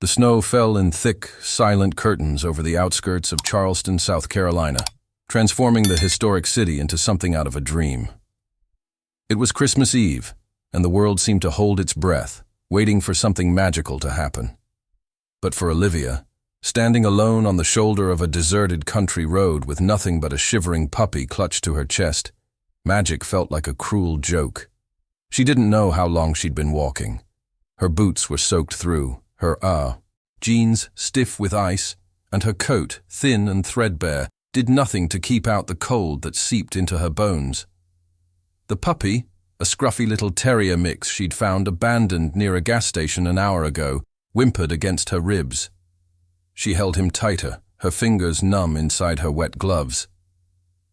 The snow fell in thick, silent curtains over the outskirts of Charleston, South Carolina, transforming the historic city into something out of a dream. It was Christmas Eve, and the world seemed to hold its breath, waiting for something magical to happen. But for Olivia, standing alone on the shoulder of a deserted country road with nothing but a shivering puppy clutched to her chest, magic felt like a cruel joke. She didn't know how long she'd been walking. Her boots were soaked through, her jeans stiff with ice, and her coat, thin and threadbare, did nothing to keep out the cold that seeped into her bones. The puppy, a scruffy little terrier mix she'd found abandoned near a gas station an hour ago, whimpered against her ribs. She held him tighter, her fingers numb inside her wet gloves.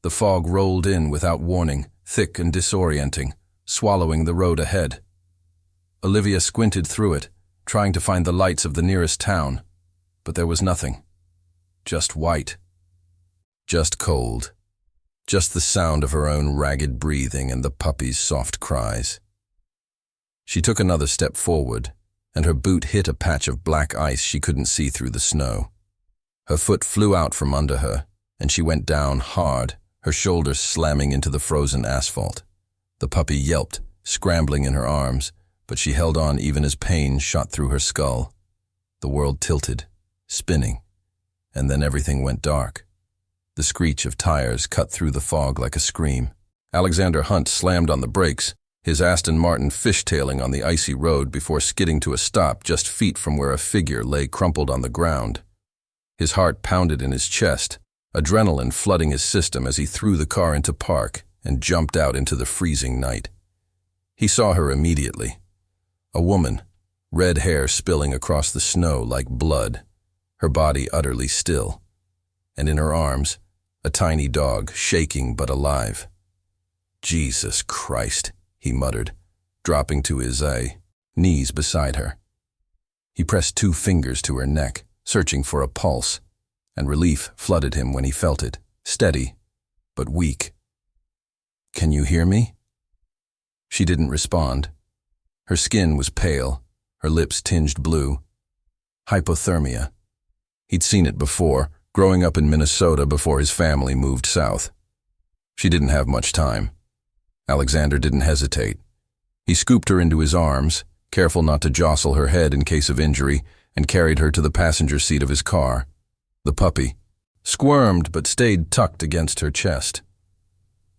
The fog rolled in without warning, thick and disorienting, swallowing the road ahead. Olivia squinted through it, trying to find the lights of the nearest town, but there was nothing. Just white. Just cold. Just the sound of her own ragged breathing and the puppy's soft cries. She took another step forward, and her boot hit a patch of black ice she couldn't see through the snow. Her foot flew out from under her, and she went down hard, her shoulders slamming into the frozen asphalt. The puppy yelped, scrambling in her arms, but she held on even as pain shot through her skull. The world tilted, spinning, and then everything went dark. The screech of tires cut through the fog like a scream. Alexander Hunt slammed on the brakes, his Aston Martin fishtailing on the icy road before skidding to a stop just feet from where a figure lay crumpled on the ground. His heart pounded in his chest, adrenaline flooding his system as he threw the car into park and jumped out into the freezing night. He saw her immediately. A woman, red hair spilling across the snow like blood, her body utterly still, and in her arms, a tiny dog, shaking but alive. Jesus Christ, he muttered, dropping to his knees beside her. He pressed 2 fingers to her neck, searching for a pulse, and relief flooded him when he felt it, steady, but weak. "Can you hear me?" She didn't respond. Her skin was pale, her lips tinged blue. Hypothermia. He'd seen it before, growing up in Minnesota before his family moved south. She didn't have much time. Alexander didn't hesitate. He scooped her into his arms, careful not to jostle her head in case of injury, and carried her to the passenger seat of his car. The puppy squirmed but stayed tucked against her chest.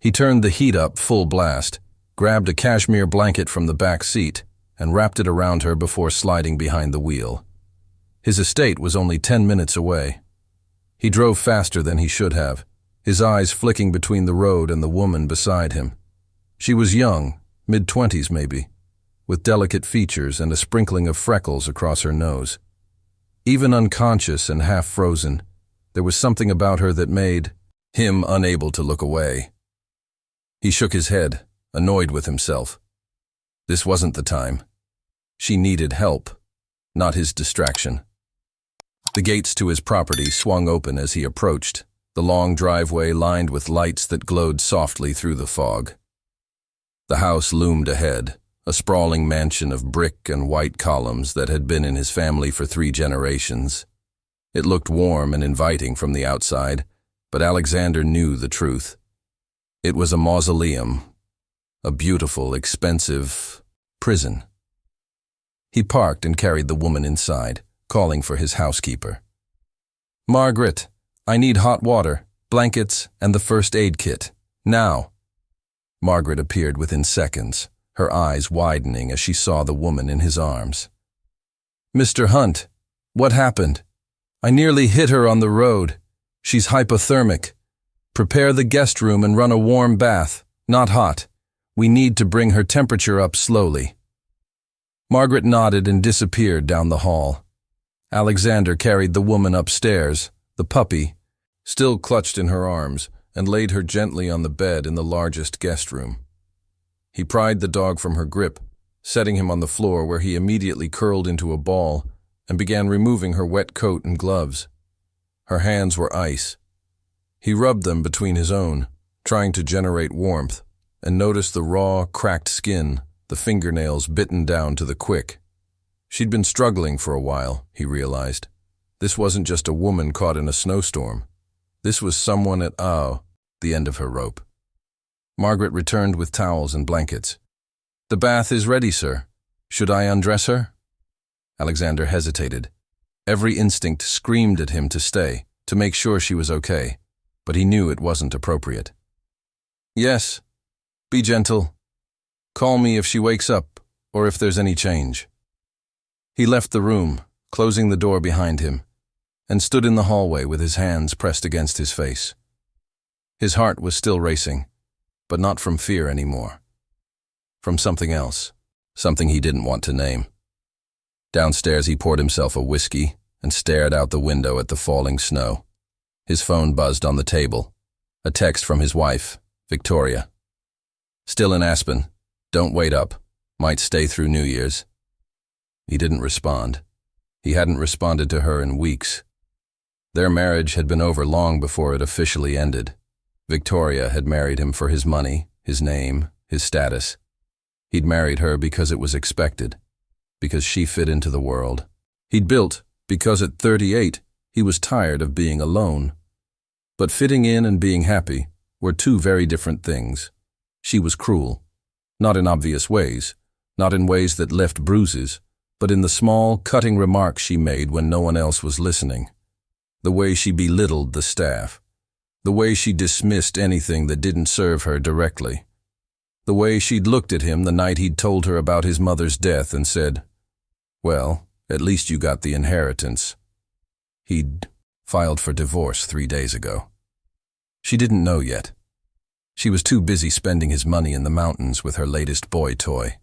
He turned the heat up full blast, grabbed a cashmere blanket from the back seat, and wrapped it around her before sliding behind the wheel. His estate was only 10 minutes away. He drove faster than he should have, his eyes flicking between the road and the woman beside him. She was young, mid-20s maybe, with delicate features and a sprinkling of freckles across her nose. Even unconscious and half-frozen, there was something about her that made him unable to look away. He shook his head, annoyed with himself. This wasn't the time. She needed help, not his distraction. The gates to his property swung open as he approached, the long driveway lined with lights that glowed softly through the fog. The house loomed ahead, a sprawling mansion of brick and white columns that had been in his family for 3 generations. It looked warm and inviting from the outside, but Alexander knew the truth. It was a mausoleum, a beautiful, expensive prison. He parked and carried the woman inside, calling for his housekeeper. "Margaret, I need hot water, blankets, and the first aid kit. Now." Margaret appeared within seconds, her eyes widening as she saw the woman in his arms. "Mr. Hunt, what happened? I nearly hit her on the road. She's hypothermic. Prepare the guest room and run a warm bath, not hot. We need to bring her temperature up slowly." Margaret nodded and disappeared down the hall. Alexander carried the woman upstairs, the puppy, still clutched in her arms, and laid her gently on the bed in the largest guest room. He pried the dog from her grip, setting him on the floor where he immediately curled into a ball and began removing her wet coat and gloves. Her hands were ice. He rubbed them between his own, trying to generate warmth, and noticed the raw, cracked skin, the fingernails bitten down to the quick. She'd been struggling for a while, he realized. This wasn't just a woman caught in a snowstorm. This was someone at the end of her rope. Margaret returned with towels and blankets. "The bath is ready, sir. Should I undress her?" Alexander hesitated. Every instinct screamed at him to stay, to make sure she was okay, but he knew it wasn't appropriate. "Yes. Be gentle. Call me if she wakes up, or if there's any change." He left the room, closing the door behind him, and stood in the hallway with his hands pressed against his face. His heart was still racing, but not from fear anymore. From something else, something he didn't want to name. Downstairs he poured himself a whiskey and stared out the window at the falling snow. His phone buzzed on the table. A text from his wife, Victoria. "Still in Aspen. Don't wait up. Might stay through New Year's." He didn't respond. He hadn't responded to her in weeks. Their marriage had been over long before it officially ended. Victoria had married him for his money, his name, his status. He'd married her because it was expected, because she fit into the world. He'd built because at 38 he was tired of being alone. But fitting in and being happy were two very different things. She was cruel, not in obvious ways, not in ways that left bruises, but in the small, cutting remarks she made when no one else was listening. The way she belittled the staff. The way she dismissed anything that didn't serve her directly. The way she'd looked at him the night he'd told her about his mother's death and said, "Well, at least you got the inheritance." He'd filed for divorce 3 days ago. She didn't know yet. She was too busy spending his money in the mountains with her latest boy toy.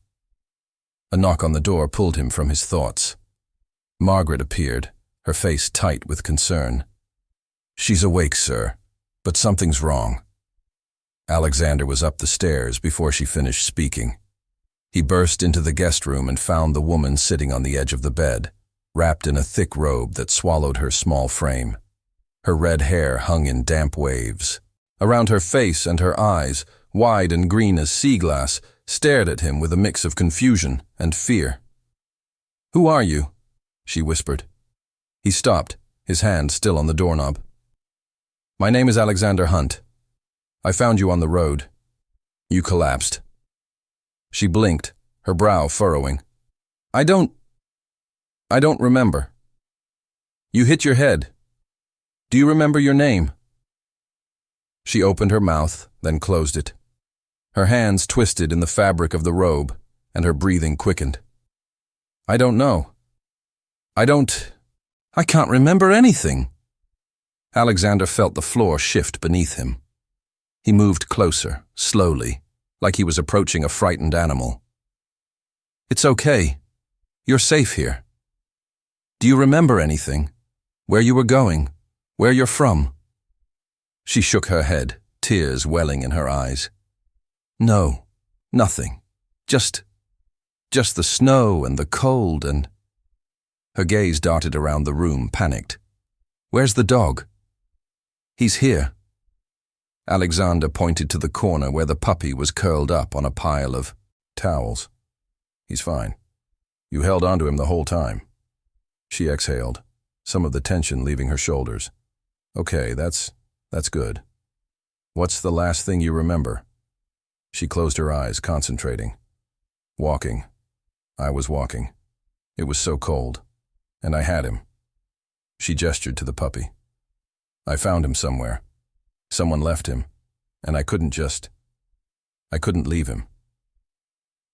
A knock on the door pulled him from his thoughts. Margaret appeared, her face tight with concern. "She's awake, sir, but something's wrong." Alexander was up the stairs before she finished speaking. He burst into the guest room and found the woman sitting on the edge of the bed, wrapped in a thick robe that swallowed her small frame. Her red hair hung in damp waves. Around her face and her eyes, wide and green as sea glass, stared at him with a mix of confusion and fear. "Who are you?" she whispered. He stopped, his hand still on the doorknob. "My name is Alexander Hunt. I found you on the road. You collapsed." She blinked, her brow furrowing. I don't remember." "You hit your head. Do you remember your name?" She opened her mouth, then closed it. Her hands twisted in the fabric of the robe, and her breathing quickened. "I don't know. I can't remember anything." Alexander felt the floor shift beneath him. He moved closer, slowly, like he was approaching a frightened animal. "It's okay. You're safe here. Do you remember anything? Where you were going? Where you're from?" She shook her head, tears welling in her eyes. "No, nothing. Just the snow and the cold and—" Her gaze darted around the room, panicked. "Where's the dog?" "He's here." Alexander pointed to the corner where the puppy was curled up on a pile of towels. "He's fine. You held onto him the whole time." She exhaled, some of the tension leaving her shoulders. "Okay, that's good. What's the last thing you remember?" She closed her eyes, concentrating. "Walking. I was walking. It was so cold. And I had him." She gestured to the puppy. "I found him somewhere. Someone left him, and I couldn't leave him."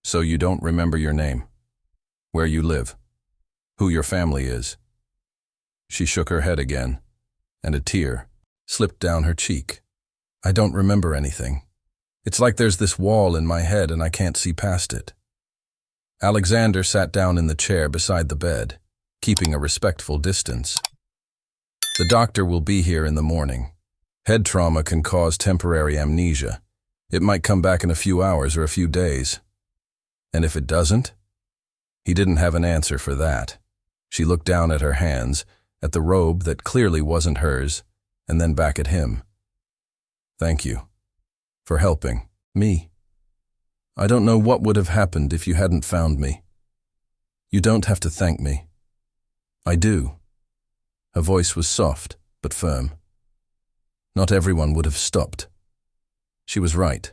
"So you don't remember your name, where you live, who your family is?" She shook her head again, and a tear slipped down her cheek. "I don't remember anything. It's like there's this wall in my head and I can't see past it." Alexander sat down in the chair beside the bed, keeping a respectful distance. "The doctor will be here in the morning. Head trauma can cause temporary amnesia. It might come back in a few hours or a few days. And if it doesn't?" He didn't have an answer for that. She looked down at her hands, at the robe that clearly wasn't hers, and then back at him. "Thank you for helping me. I don't know what would have happened if you hadn't found me." You don't have to thank me. I do. Her voice was soft, but firm. Not everyone would have stopped. She was right,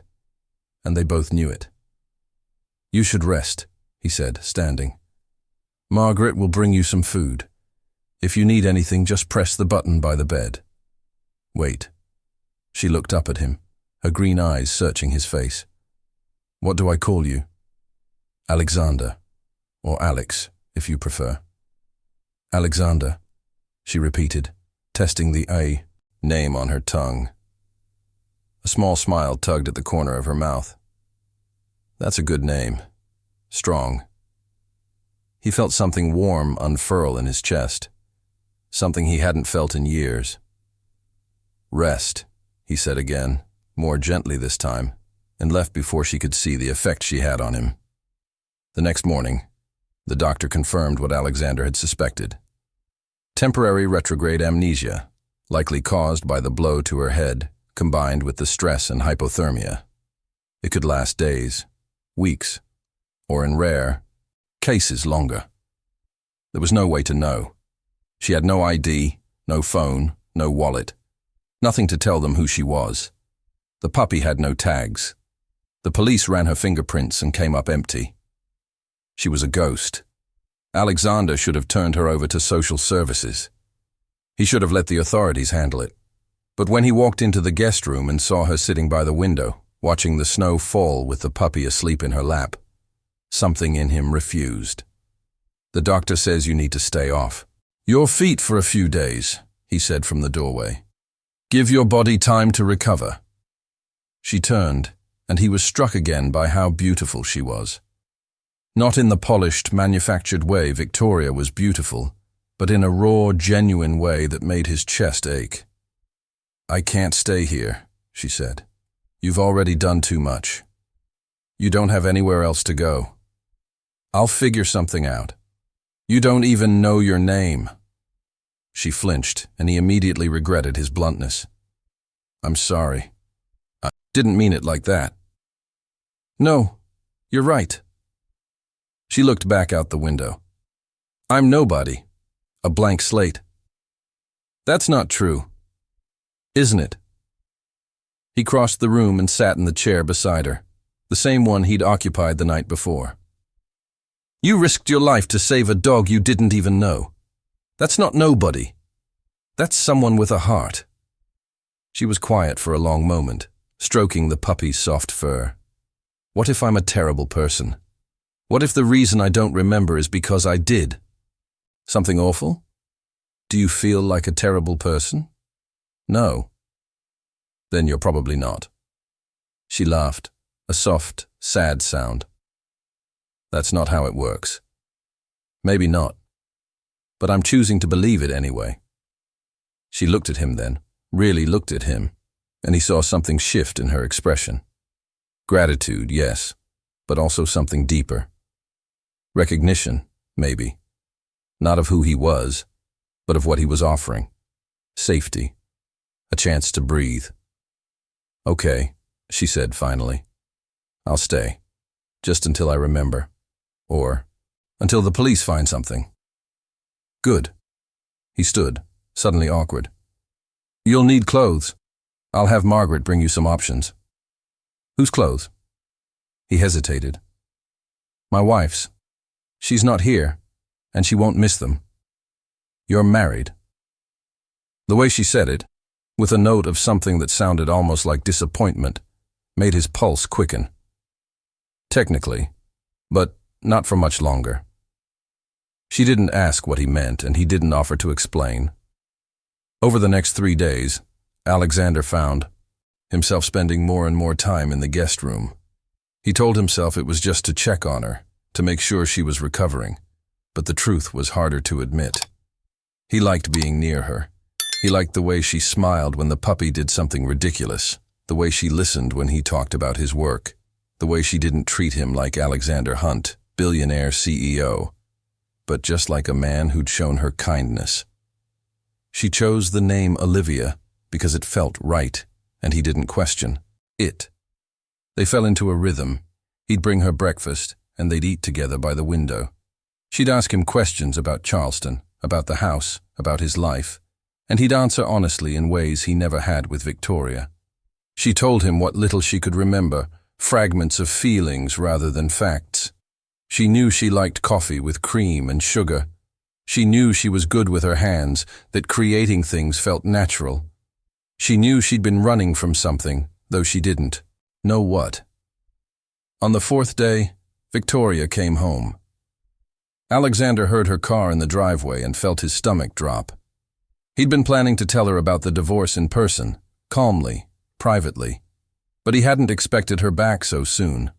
and they both knew it. You should rest, he said, standing. Margaret will bring you some food. If you need anything, just press the button by the bed. Wait. She looked up at him, her green eyes searching his face. What do I call you? Alexander, or Alex, if you prefer. Alexander, she repeated, testing the A name on her tongue. A small smile tugged at the corner of her mouth. That's a good name. Strong. He felt something warm unfurl in his chest, something he hadn't felt in years. Rest, he said again, more gently this time, and left before she could see the effect she had on him. The next morning, the doctor confirmed what Alexander had suspected. Temporary retrograde amnesia, likely caused by the blow to her head, combined with the stress and hypothermia. It could last days, weeks, or in rare cases longer. There was no way to know. She had no ID, no phone, no wallet, nothing to tell them who she was. The puppy had no tags. The police ran her fingerprints and came up empty. She was a ghost. Alexander should have turned her over to social services. He should have let the authorities handle it. But when he walked into the guest room and saw her sitting by the window, watching the snow fall with the puppy asleep in her lap, something in him refused. The doctor says you need to stay off your feet for a few days, he said from the doorway. Give your body time to recover. She turned, and he was struck again by how beautiful she was. Not in the polished, manufactured way Victoria was beautiful, but in a raw, genuine way that made his chest ache. I can't stay here, she said. You've already done too much. You don't have anywhere else to go. I'll figure something out. You don't even know your name. She flinched, and he immediately regretted his bluntness. I'm sorry. I didn't mean it like that. No, you're right. She looked back out the window. I'm nobody. A blank slate. That's not true. Isn't it? He crossed the room and sat in the chair beside her, the same one he'd occupied the night before. You risked your life to save a dog you didn't even know. That's not nobody. That's someone with a heart. She was quiet for a long moment, stroking the puppy's soft fur. What if I'm a terrible person? What if the reason I don't remember is because I did? Something awful? Do you feel like a terrible person? No. Then you're probably not. She laughed, a soft, sad sound. That's not how it works. Maybe not. But I'm choosing to believe it anyway. She looked at him then, really looked at him, and he saw something shift in her expression. Gratitude, yes, but also something deeper. Recognition, maybe. Not of who he was, but of what he was offering. Safety. A chance to breathe. Okay, she said finally. I'll stay. Just until I remember. Or until the police find something. Good. He stood, suddenly awkward. You'll need clothes. I'll have Margaret bring you some options. Whose clothes? He hesitated. My wife's. She's not here, and she won't miss them. You're married. The way she said it, with a note of something that sounded almost like disappointment, made his pulse quicken. Technically, but not for much longer. She didn't ask what he meant, and he didn't offer to explain. Over the next 3 days, Alexander found himself spending more and more time in the guest room. He told himself it was just to check on her, to make sure she was recovering, but the truth was harder to admit. He liked being near her. He liked the way she smiled when the puppy did something ridiculous, the way she listened when he talked about his work, the way she didn't treat him like Alexander Hunt, billionaire CEO, but just like a man who'd shown her kindness. She chose the name Olivia because it felt right, and he didn't question it. They fell into a rhythm. He'd bring her breakfast, and they'd eat together by the window. She'd ask him questions about Charleston, about the house, about his life, and he'd answer honestly in ways he never had with Victoria. She told him what little she could remember, fragments of feelings rather than facts. She knew she liked coffee with cream and sugar. She knew she was good with her hands, that creating things felt natural. She knew she'd been running from something, though she didn't know what. On the fourth day, Victoria came home. Alexander heard her car in the driveway and felt his stomach drop. He'd been planning to tell her about the divorce in person, calmly, privately, but he hadn't expected her back so soon.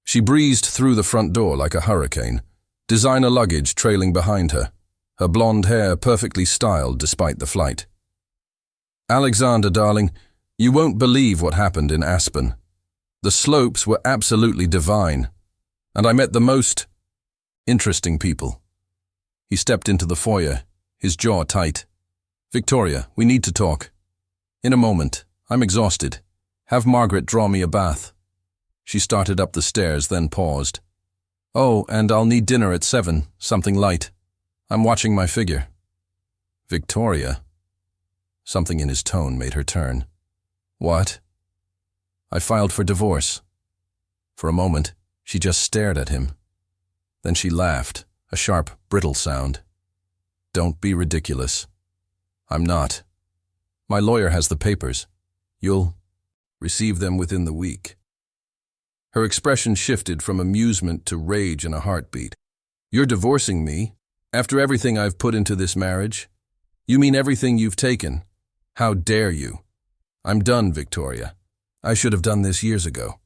She breezed through the front door like a hurricane, designer luggage trailing behind her, her blonde hair perfectly styled despite the flight. "Alexander, darling, you won't believe what happened in Aspen. The slopes were absolutely divine, and I met the most interesting people." He stepped into the foyer, his jaw tight. "Victoria, we need to talk. In a moment. I'm exhausted. Have Margaret draw me a bath." She started up the stairs, then paused. "Oh, and I'll need dinner at 7, something light. I'm watching my figure." "Victoria?" Something in his tone made her turn. "What?" "I filed for divorce." For a moment, she just stared at him. Then she laughed, a sharp, brittle sound. "Don't be ridiculous." "I'm not. My lawyer has the papers. You'll receive them within the week." Her expression shifted from amusement to rage in a heartbeat. "You're divorcing me? After everything I've put into this marriage? You mean everything you've taken? How dare you? I'm done, Victoria. I should have done this years ago."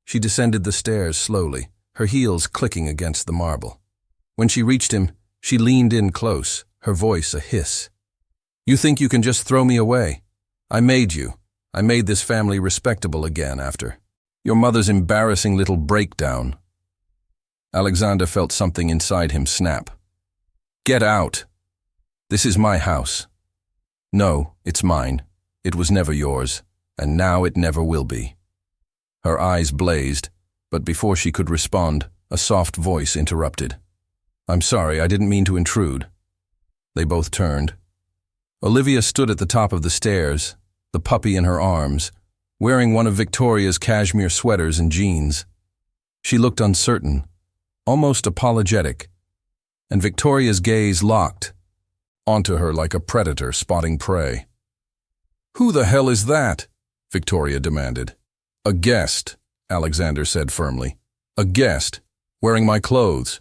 She descended the stairs slowly, her heels clicking against the marble. When she reached him, she leaned in close, her voice a hiss. "You think you can just throw me away? I made you. I made this family respectable again after your mother's embarrassing little breakdown." Alexander felt something inside him snap. "Get out. This is my house." "No, it's mine. It was never yours, and now it never will be." Her eyes blazed, but before she could respond, a soft voice interrupted. "I'm sorry, I didn't mean to intrude." They both turned. Olivia stood at the top of the stairs, the puppy in her arms, wearing one of Victoria's cashmere sweaters and jeans. She looked uncertain, almost apologetic, and Victoria's gaze locked onto her like a predator spotting prey. "Who the hell is that?" Victoria demanded. "A guest," Alexander said firmly. "A guest, wearing my clothes.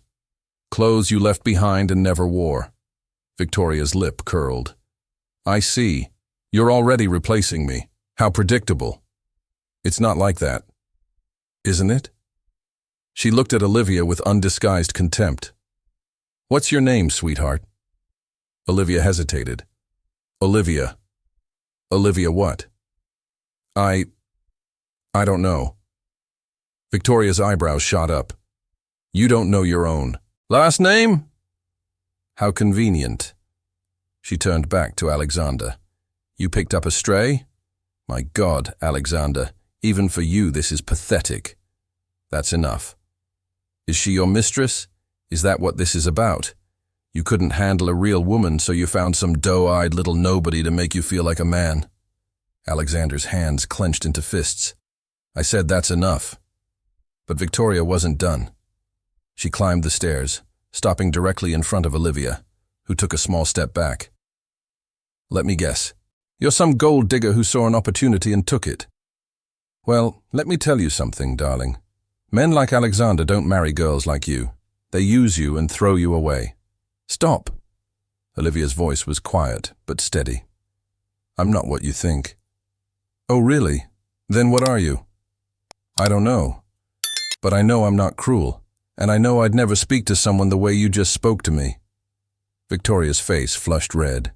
Clothes you left behind and never wore." Victoria's lip curled. "I see. You're already replacing me. How predictable." "It's not like that." "Isn't it?" She looked at Olivia with undisguised contempt. "What's your name, sweetheart?" Olivia hesitated. "Olivia." "Olivia what?" I don't know." Victoria's eyebrows shot up. "You don't know your own last name?" "How convenient." She turned back to Alexander. "You picked up a stray? My God, Alexander, even for you this is pathetic." "That's enough." "Is she your mistress? Is that what this is about? You couldn't handle a real woman, so you found some doe-eyed little nobody to make you feel like a man." Alexander's hands clenched into fists. "I said that's enough." But Victoria wasn't done. She climbed the stairs, stopping directly in front of Olivia, who took a small step back. "Let me guess. You're some gold digger who saw an opportunity and took it." "Well, let me tell you something, darling. Men like Alexander don't marry girls like you. They use you and throw you away." "Stop." Olivia's voice was quiet but steady. "I'm not what you think." "Oh, really? Then what are you?" "I don't know. But I know I'm not cruel, and I know I'd never speak to someone the way you just spoke to me." Victoria's face flushed red.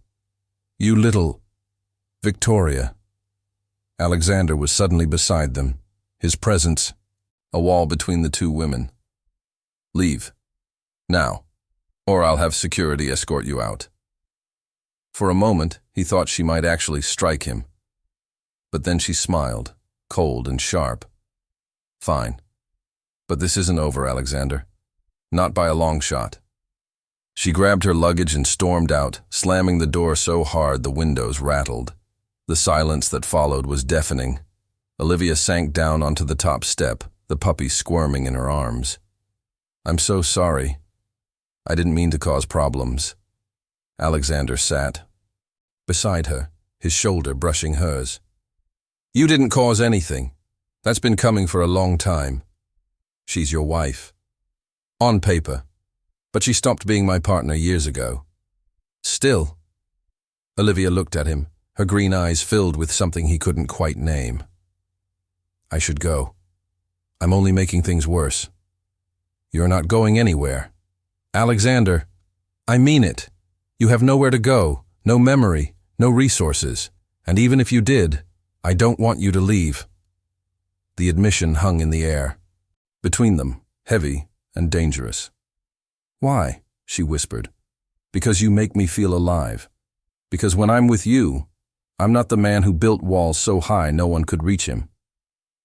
"You little—" "Victoria." Alexander was suddenly beside them, his presence a wall between the two women. "Leave. Now, or I'll have security escort you out." For a moment, he thought she might actually strike him. But then she smiled, cold and sharp. "Fine. But this isn't over, Alexander. Not by a long shot. She grabbed her luggage and stormed out, slamming the door so hard the windows rattled. The silence that followed was deafening. Olivia sank down onto the top step, the puppy squirming in her arms. "I'm so sorry. I didn't mean to cause problems." Alexander sat beside her, his shoulder brushing hers. "You didn't cause anything. That's been coming for a long time. She's your wife. On paper. But she stopped being my partner years ago." "Still?" Olivia looked at him, her green eyes filled with something he couldn't quite name. "I should go. I'm only making things worse." "You're not going anywhere." "Alexander, I mean it. You have nowhere to go, no memory, no resources. And even if you did, I don't want you to leave." The admission hung in the air. Between them, heavy and dangerous. "Why?" she whispered. "Because you make me feel alive. Because when I'm with you, I'm not the man who built walls so high no one could reach him.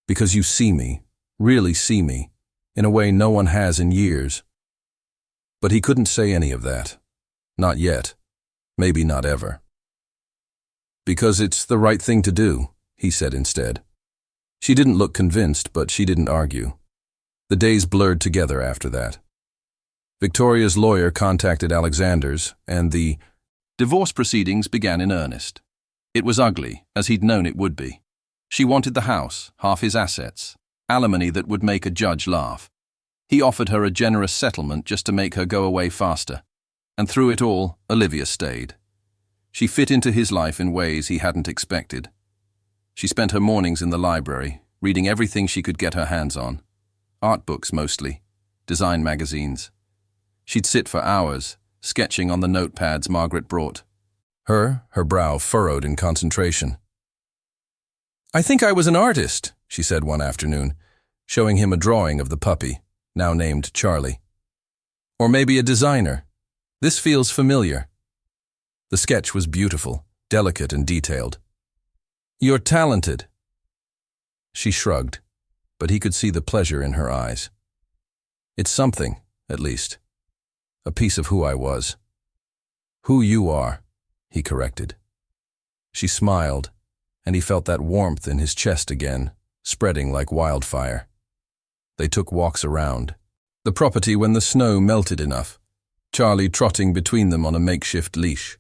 Because you see me, really see me, in a way no one has in years." But he couldn't say any of that. Not yet. Maybe not ever. "Because it's the right thing to do," he said instead. She didn't look convinced, but she didn't argue. The days blurred together after that. Victoria's lawyer contacted Alexander's, and the divorce proceedings began in earnest. It was ugly, as he'd known it would be. She wanted the house, half his assets, alimony that would make a judge laugh. He offered her a generous settlement just to make her go away faster. And through it all, Olivia stayed. She fit into his life in ways he hadn't expected. She spent her mornings in the library, reading everything she could get her hands on. Art books mostly, design magazines. She'd sit for hours, sketching on the notepads Margaret brought. Her brow furrowed in concentration. "I think I was an artist," she said one afternoon, showing him a drawing of the puppy, now named Charlie. "Or maybe a designer. This feels familiar." The sketch was beautiful, delicate and detailed. "You're talented." She shrugged, but he could see the pleasure in her eyes. "It's something, at least. A piece of who I was." "Who you are," he corrected. She smiled, and he felt that warmth in his chest again, spreading like wildfire. They took walks around the property when the snow melted enough, Charlie trotting between them on a makeshift leash.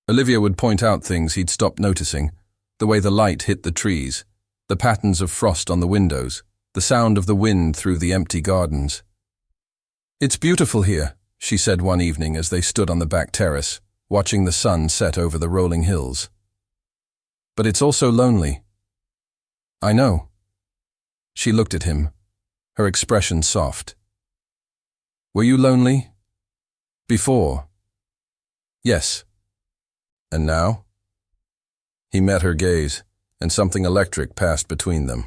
Olivia would point out things he'd stopped noticing, the way the light hit the trees, the patterns of frost on the windows, the sound of the wind through the empty gardens. "It's beautiful here," she said one evening as they stood on the back terrace, watching the sun set over the rolling hills. "But it's also lonely." "I know." She looked at him, her expression soft. "Were you lonely? Before?" "Yes." "And now?" He met her gaze, and something electric passed between them.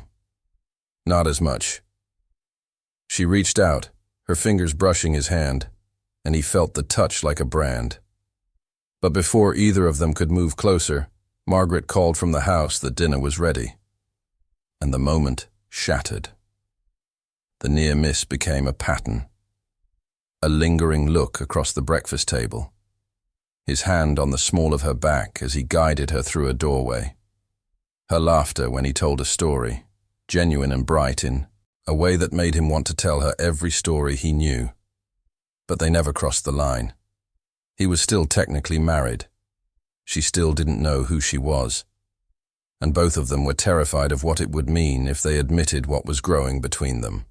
"Not as much." She reached out, her fingers brushing his hand, and he felt the touch like a brand. But before either of them could move closer, Margaret called from the house that dinner was ready. And the moment shattered. The near miss became a pattern. A lingering look across the breakfast table. His hand on the small of her back as he guided her through a doorway. Her laughter when he told a story, genuine and bright in a way that made him want to tell her every story he knew. But they never crossed the line. He was still technically married. She still didn't know who she was. And both of them were terrified of what it would mean if they admitted what was growing between them.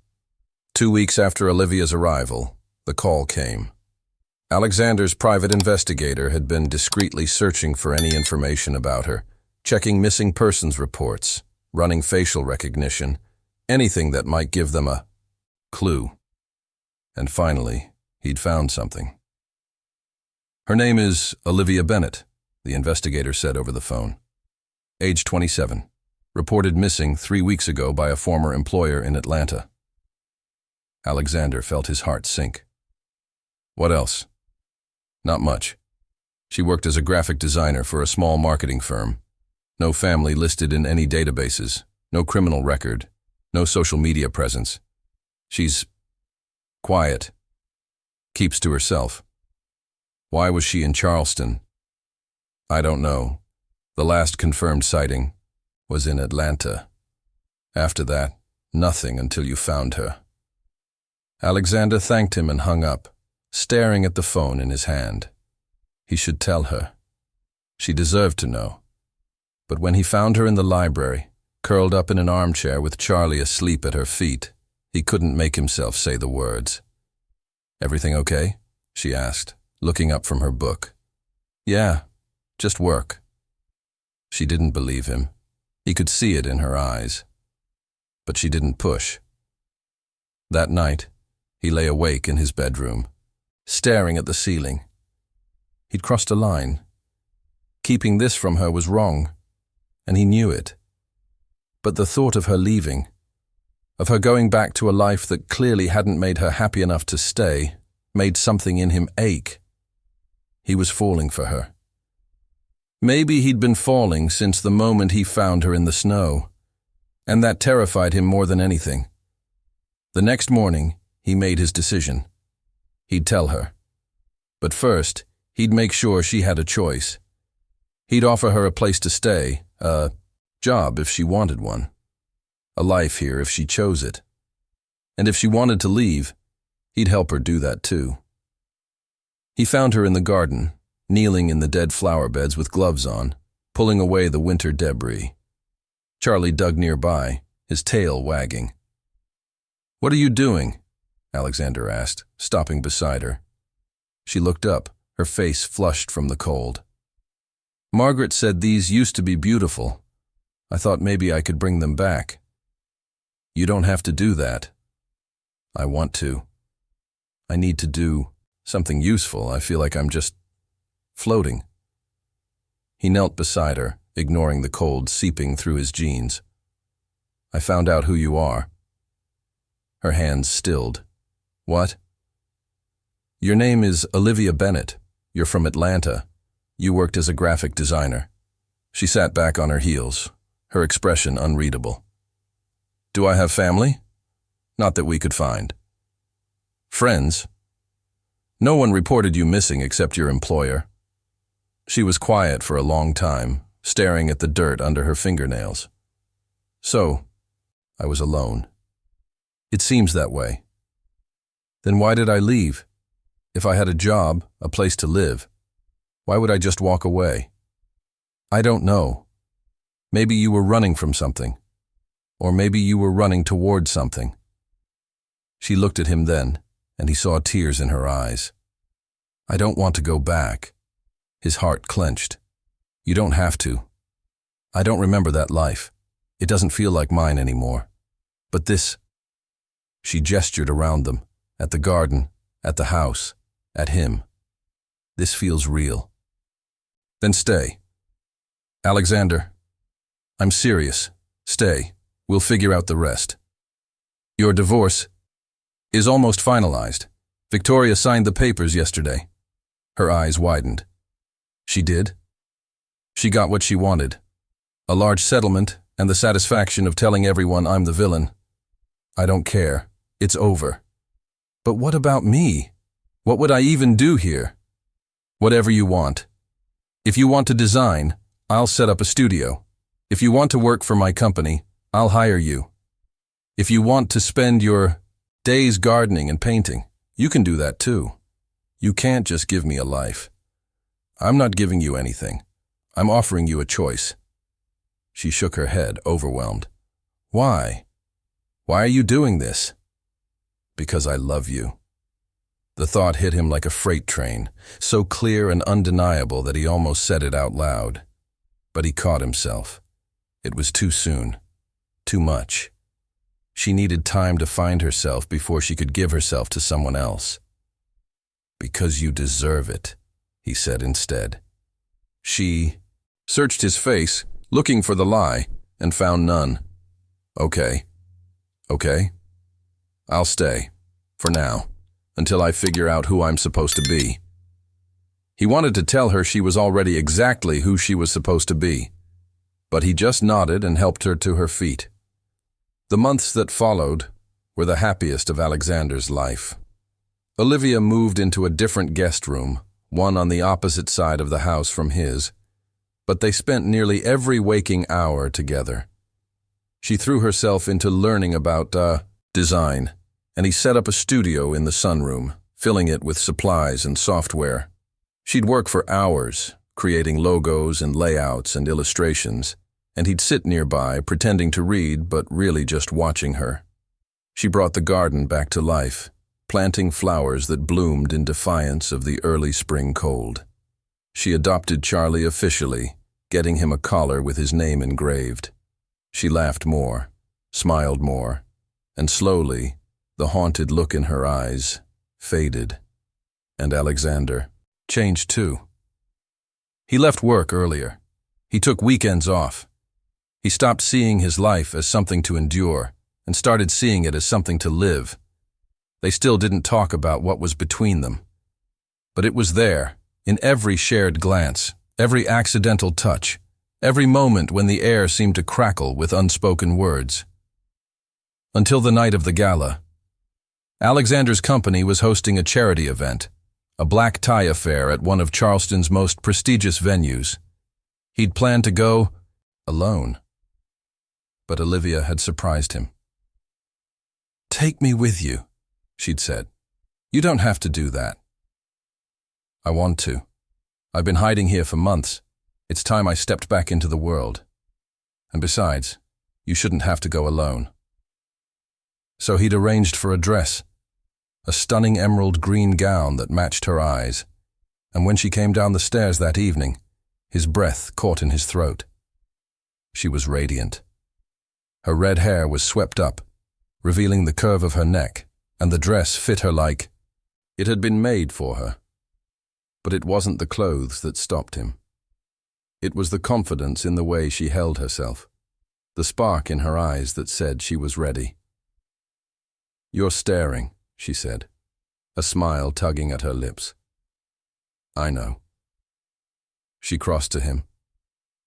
2 weeks after Olivia's arrival, the call came. Alexander's private investigator had been discreetly searching for any information about her, checking missing persons reports, running facial recognition, anything that might give them a clue. And finally, he'd found something. "Her name is Olivia Bennett," the investigator said over the phone. "Age 27, reported missing 3 weeks ago by a former employer in Atlanta." Alexander felt his heart sink. "What else?" "Not much. She worked as a graphic designer for a small marketing firm. No family listed in any databases, no criminal record, no social media presence. She's quiet, keeps to herself." Why was she in Charleston? I don't know. The last confirmed sighting was in Atlanta. After that, nothing until you found her. Alexander thanked him and hung up, staring at the phone in his hand. He should tell her. She deserved to know. But when he found her in the library, curled up in an armchair with Charlie asleep at her feet, he couldn't make himself say the words. "Everything okay?" she asked, looking up from her book. "Yeah, just work." She didn't believe him. He could see it in her eyes. But she didn't push. That night, he lay awake in his bedroom, staring at the ceiling. He'd crossed a line. Keeping this from her was wrong, and he knew it. But the thought of her leaving, of her going back to a life that clearly hadn't made her happy enough to stay, made something in him ache. He was falling for her. Maybe he'd been falling since the moment he found her in the snow, and that terrified him more than anything. The next morning, he made his decision. He'd tell her. But first, he'd make sure she had a choice. He'd offer her a place to stay, a job if she wanted one, a life here if she chose it. And if she wanted to leave, he'd help her do that too. He found her in the garden, kneeling in the dead flower beds with gloves on, pulling away the winter debris. Charlie dug nearby, his tail wagging. "What are you doing?" Alexander asked, stopping beside her. She looked up, her face flushed from the cold. "Margaret said these used to be beautiful. I thought maybe I could bring them back." "You don't have to do that." "I want to. I need to do something useful. I feel like I'm just floating." He knelt beside her, ignoring the cold seeping through his jeans. "I found out who you are." Her hands stilled. "What?" "Your name is Olivia Bennett. You're from Atlanta. You worked as a graphic designer." She sat back on her heels, her expression unreadable. "Do I have family?" "Not that we could find." "Friends?" "No one reported you missing except your employer." She was quiet for a long time, staring at the dirt under her fingernails. "So, I was alone." "It seems that way." "Then why did I leave? If I had a job, a place to live, why would I just walk away?" "I don't know. Maybe you were running from something. Or maybe you were running toward something." She looked at him then, and he saw tears in her eyes. "I don't want to go back." His heart clenched. "You don't have to. I don't remember that life. It doesn't feel like mine anymore. But this—" She gestured around them, at the garden, at the house, at him. "This feels real." "Then stay." "Alexander, I'm serious. Stay. We'll figure out the rest." "Your divorce is almost finalized. Victoria signed the papers yesterday." Her eyes widened. "She did?" "She got what she wanted. A large settlement and the satisfaction of telling everyone I'm the villain. I don't care. It's over." "But what about me? What would I even do here?" "Whatever you want. If you want to design, I'll set up a studio. If you want to work for my company, I'll hire you. If you want to spend your days gardening and painting, you can do that too. You can't just give me a life. I'm not giving you anything. I'm offering you a choice." She shook her head, overwhelmed. "Why? Why are you doing this?" "Because I love you." The thought hit him like a freight train, so clear and undeniable that he almost said it out loud. But he caught himself. It was too soon. Too much. She needed time to find herself before she could give herself to someone else. "Because you deserve it," he said instead. She searched his face, looking for the lie, and found none. "Okay. Okay. I'll stay. For now. Until I figure out who I'm supposed to be." He wanted to tell her she was already exactly who she was supposed to be. But he just nodded and helped her to her feet. The months that followed were the happiest of Alexander's life. Olivia moved into a different guest room, one on the opposite side of the house from his, but they spent nearly every waking hour together. She threw herself into learning about design, and he set up a studio in the sunroom, filling it with supplies and software. She'd work for hours, creating logos and layouts and illustrations, and he'd sit nearby, pretending to read but really just watching her. She brought the garden back to life, planting flowers that bloomed in defiance of the early spring cold. She adopted Charlie officially, getting him a collar with his name engraved. She laughed more, smiled more, and slowly, the haunted look in her eyes faded. And Alexander changed too. He left work earlier. He took weekends off. He stopped seeing his life as something to endure and started seeing it as something to live. They still didn't talk about what was between them. But it was there, in every shared glance, every accidental touch, every moment when the air seemed to crackle with unspoken words. Until the night of the gala. Alexander's company was hosting a charity event, a black tie affair at one of Charleston's most prestigious venues. He'd planned to go alone. But Olivia had surprised him. "Take me with you," she'd said. "You don't have to do that." "I want to. I've been hiding here for months. It's time I stepped back into the world. And besides, you shouldn't have to go alone." So he'd arranged for a dress, a stunning emerald green gown that matched her eyes, and when she came down the stairs that evening, his breath caught in his throat. She was radiant. Her red hair was swept up, revealing the curve of her neck, and the dress fit her like it had been made for her. But it wasn't the clothes that stopped him. It was the confidence in the way she held herself, the spark in her eyes that said she was ready. "You're staring," she said, a smile tugging at her lips. "I know." She crossed to him,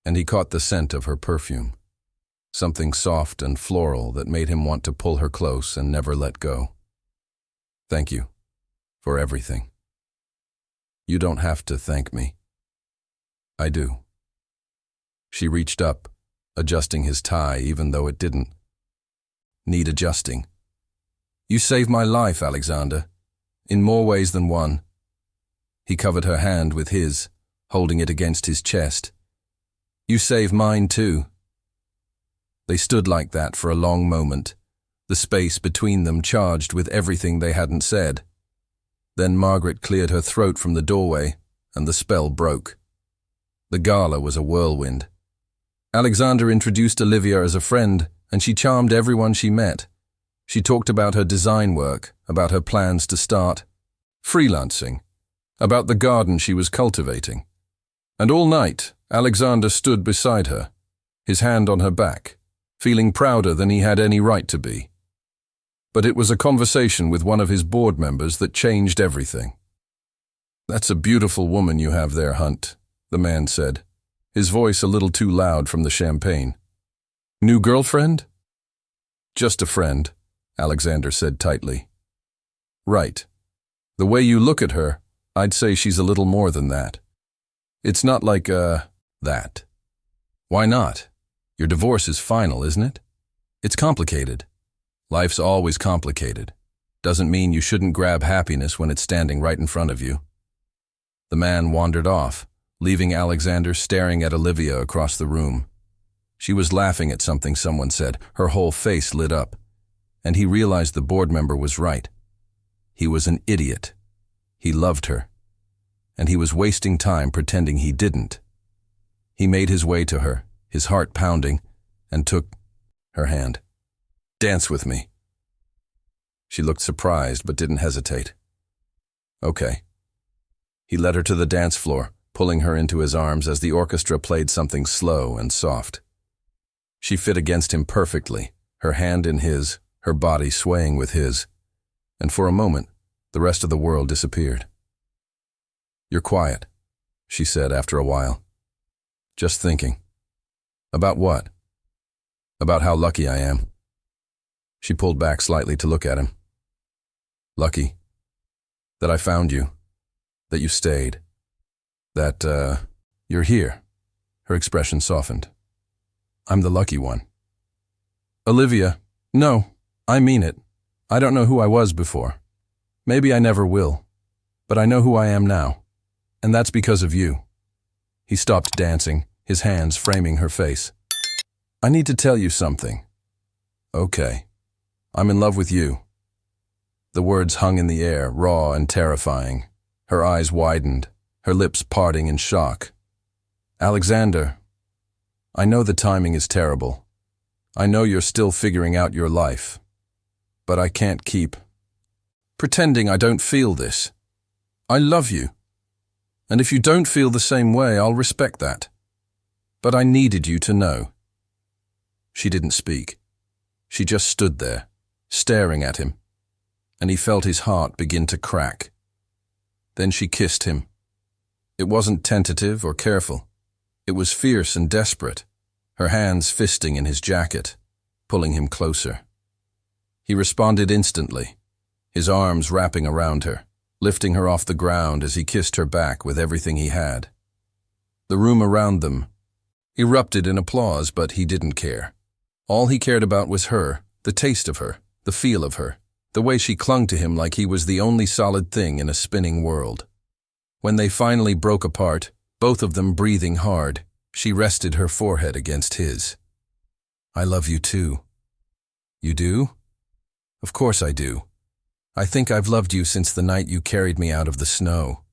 and he caught the scent of her perfume, something soft and floral that made him want to pull her close and never let go. "Thank you for everything." "You don't have to thank me." "I do." She reached up, adjusting his tie even though it didn't need adjusting. "You saved my life, Alexander, in more ways than one." He covered her hand with his, holding it against his chest. "You saved mine too." They stood like that for a long moment, the space between them charged with everything they hadn't said. Then Margaret cleared her throat from the doorway, and the spell broke. The gala was a whirlwind. Alexander introduced Olivia as a friend, and she charmed everyone she met. She talked about her design work, about her plans to start freelancing, about the garden she was cultivating. And all night, Alexander stood beside her, his hand on her back, feeling prouder than he had any right to be. But it was a conversation with one of his board members that changed everything. "That's a beautiful woman you have there, Hunt," the man said, his voice a little too loud from the champagne. "New girlfriend?" "Just a friend," Alexander said tightly. "Right. The way you look at her, I'd say she's a little more than that. It's not like, that." "Why not? Your divorce is final, isn't it? It's complicated. Life's always complicated. Doesn't mean you shouldn't grab happiness when it's standing right in front of you." The man wandered off, leaving Alexander staring at Olivia across the room. She was laughing at something someone said, her whole face lit up, and he realized the board member was right. He was an idiot. He loved her, and he was wasting time pretending he didn't. He made his way to her, his heart pounding, and took her hand. "Dance with me." She looked surprised but didn't hesitate. "Okay." He led her to the dance floor, pulling her into his arms as the orchestra played something slow and soft. She fit against him perfectly, her hand in his, her body swaying with his, and for a moment, the rest of the world disappeared. "You're quiet," she said after a while. "Just thinking." "About what?" "About how lucky I am." She pulled back slightly to look at him. "Lucky. That I found you. That you stayed. That, you're here. Her expression softened. I'm the lucky one. Olivia, no, I mean it. I don't know who I was before. Maybe I never will. But I know who I am now. And that's because of you. He stopped dancing, his hands framing her face. I need to tell you something. Okay. I'm in love with you. The words hung in the air, raw and terrifying. Her eyes widened, her lips parting in shock. Alexander, I know the timing is terrible. I know you're still figuring out your life. But I can't keep pretending I don't feel this. I love you. And if you don't feel the same way, I'll respect that. But I needed you to know. She didn't speak. She just stood there, staring at him, and he felt his heart begin to crack. Then she kissed him. It wasn't tentative or careful. It was fierce and desperate, her hands fisting in his jacket, pulling him closer. He responded instantly, his arms wrapping around her, lifting her off the ground as he kissed her back with everything he had. The room around them erupted in applause, but he didn't care. All he cared about was her, the taste of her, the feel of her, the way she clung to him like he was the only solid thing in a spinning world. When they finally broke apart, both of them breathing hard, she rested her forehead against his. I love you too. You do? Of course I do. I think I've loved you since the night you carried me out of the snow.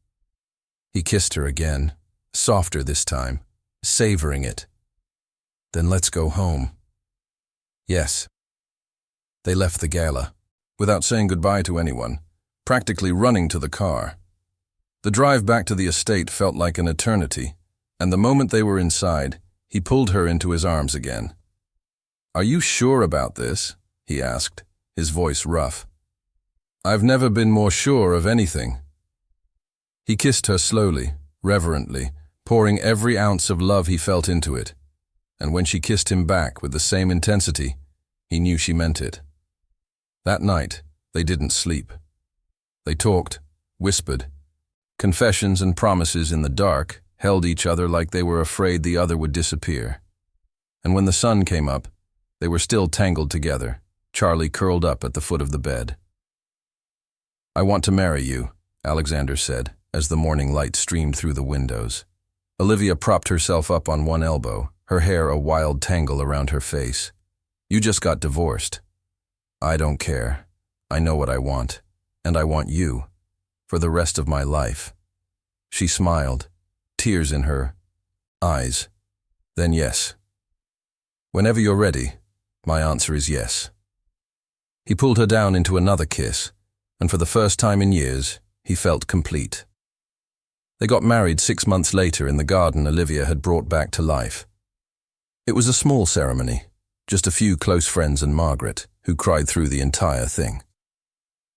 He kissed her again, softer this time, savoring it. Then let's go home. Yes. They left the gala, without saying goodbye to anyone, practically running to the car. The drive back to the estate felt like an eternity, and the moment they were inside, he pulled her into his arms again. Are you sure about this? He asked, his voice rough. I've never been more sure of anything. He kissed her slowly, reverently, pouring every ounce of love he felt into it, and when she kissed him back with the same intensity, he knew she meant it. That night, they didn't sleep. They talked, whispered, confessions and promises in the dark, held each other like they were afraid the other would disappear. And when the sun came up, they were still tangled together, Charlie curled up at the foot of the bed. I want to marry you, Alexander said, as the morning light streamed through the windows. Olivia propped herself up on one elbow, her hair a wild tangle around her face. You just got divorced. I don't care. I know what I want, and I want you, for the rest of my life. She smiled, tears in her eyes. Then yes. Whenever you're ready, my answer is yes. He pulled her down into another kiss, and for the first time in years, he felt complete. They got married 6 months later in the garden Olivia had brought back to life. It was a small ceremony, just a few close friends and Margaret, who cried through the entire thing.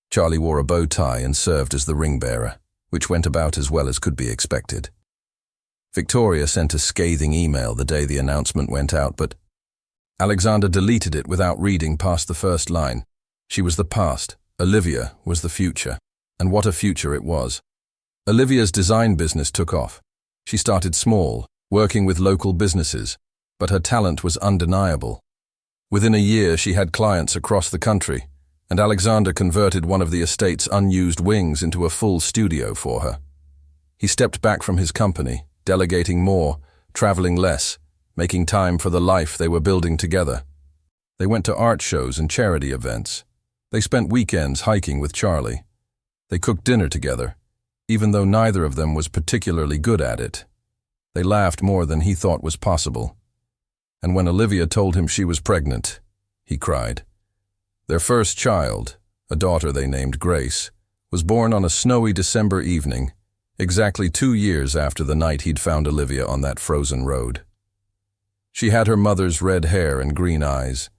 Charlie wore a bow tie and served as the ring bearer, which went about as well as could be expected. Victoria sent a scathing email the day the announcement went out, but Alexander deleted it without reading past the first line. She was the past, Olivia was the future, and what a future it was. Olivia's design business took off. She started small, working with local businesses, but her talent was undeniable. Within a year, she had clients across the country, and Alexander converted one of the estate's unused wings into a full studio for her. He stepped back from his company, delegating more, traveling less, making time for the life they were building together. They went to art shows and charity events. They spent weekends hiking with Charlie. They cooked dinner together, even though neither of them was particularly good at it. They laughed more than he thought was possible. And when Olivia told him she was pregnant, he cried. Their first child, a daughter they named Grace, was born on a snowy December evening, exactly 2 years after the night he'd found Olivia on that frozen road. She had her mother's red hair and green eyes,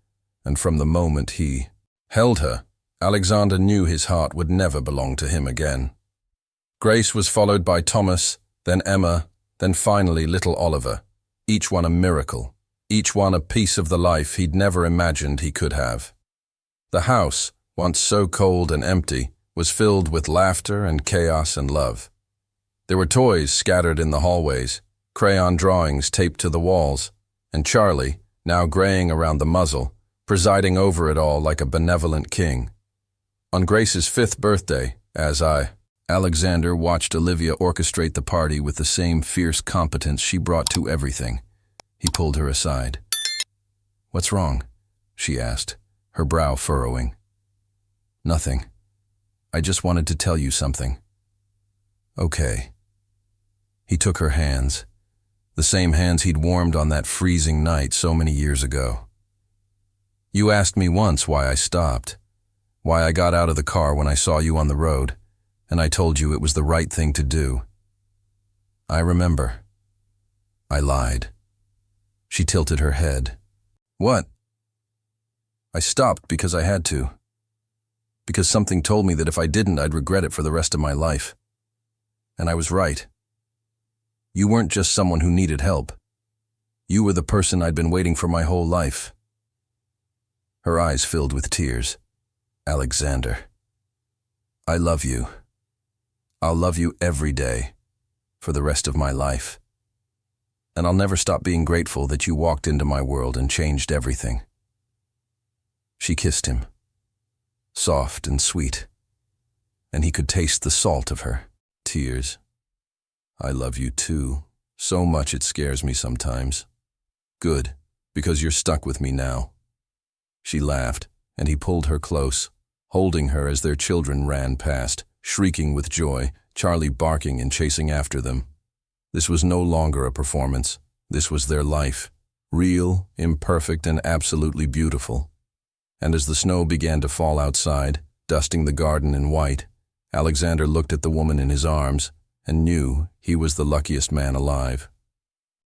and from the moment he held her, Alexander knew his heart would never belong to him again. Grace was followed by Thomas, then Emma, then finally little Oliver, each one a miracle, each one a piece of the life he'd never imagined he could have. The house, once so cold and empty, was filled with laughter and chaos and love. There were toys scattered in the hallways, crayon drawings taped to the walls, and Charlie, now graying around the muzzle, presiding over it all like a benevolent king. On Grace's 5th birthday, Alexander watched Olivia orchestrate the party with the same fierce competence she brought to everything. He pulled her aside. "What's wrong?" she asked, her brow furrowing. "Nothing. I just wanted to tell you something." "Okay." He took her hands, the same hands he'd warmed on that freezing night so many years ago. "You asked me once why I stopped, why I got out of the car when I saw you on the road, and I told you it was the right thing to do. I remember. I lied." She tilted her head. "What?" "I stopped because I had to. Because something told me that if I didn't, I'd regret it for the rest of my life. And I was right. You weren't just someone who needed help. You were the person I'd been waiting for my whole life." Her eyes filled with tears. "Alexander, I love you. I'll love you every day, for the rest of my life. And I'll never stop being grateful that you walked into my world and changed everything." She kissed him, soft and sweet, and he could taste the salt of her tears. "I love you too, so much it scares me sometimes." "Good, because you're stuck with me now." She laughed, and he pulled her close, holding her as their children ran past, shrieking with joy, Charlie barking and chasing after them. This was no longer a performance. This was their life, real, imperfect, and absolutely beautiful. And as the snow began to fall outside, dusting the garden in white, Alexander looked at the woman in his arms and knew he was the luckiest man alive.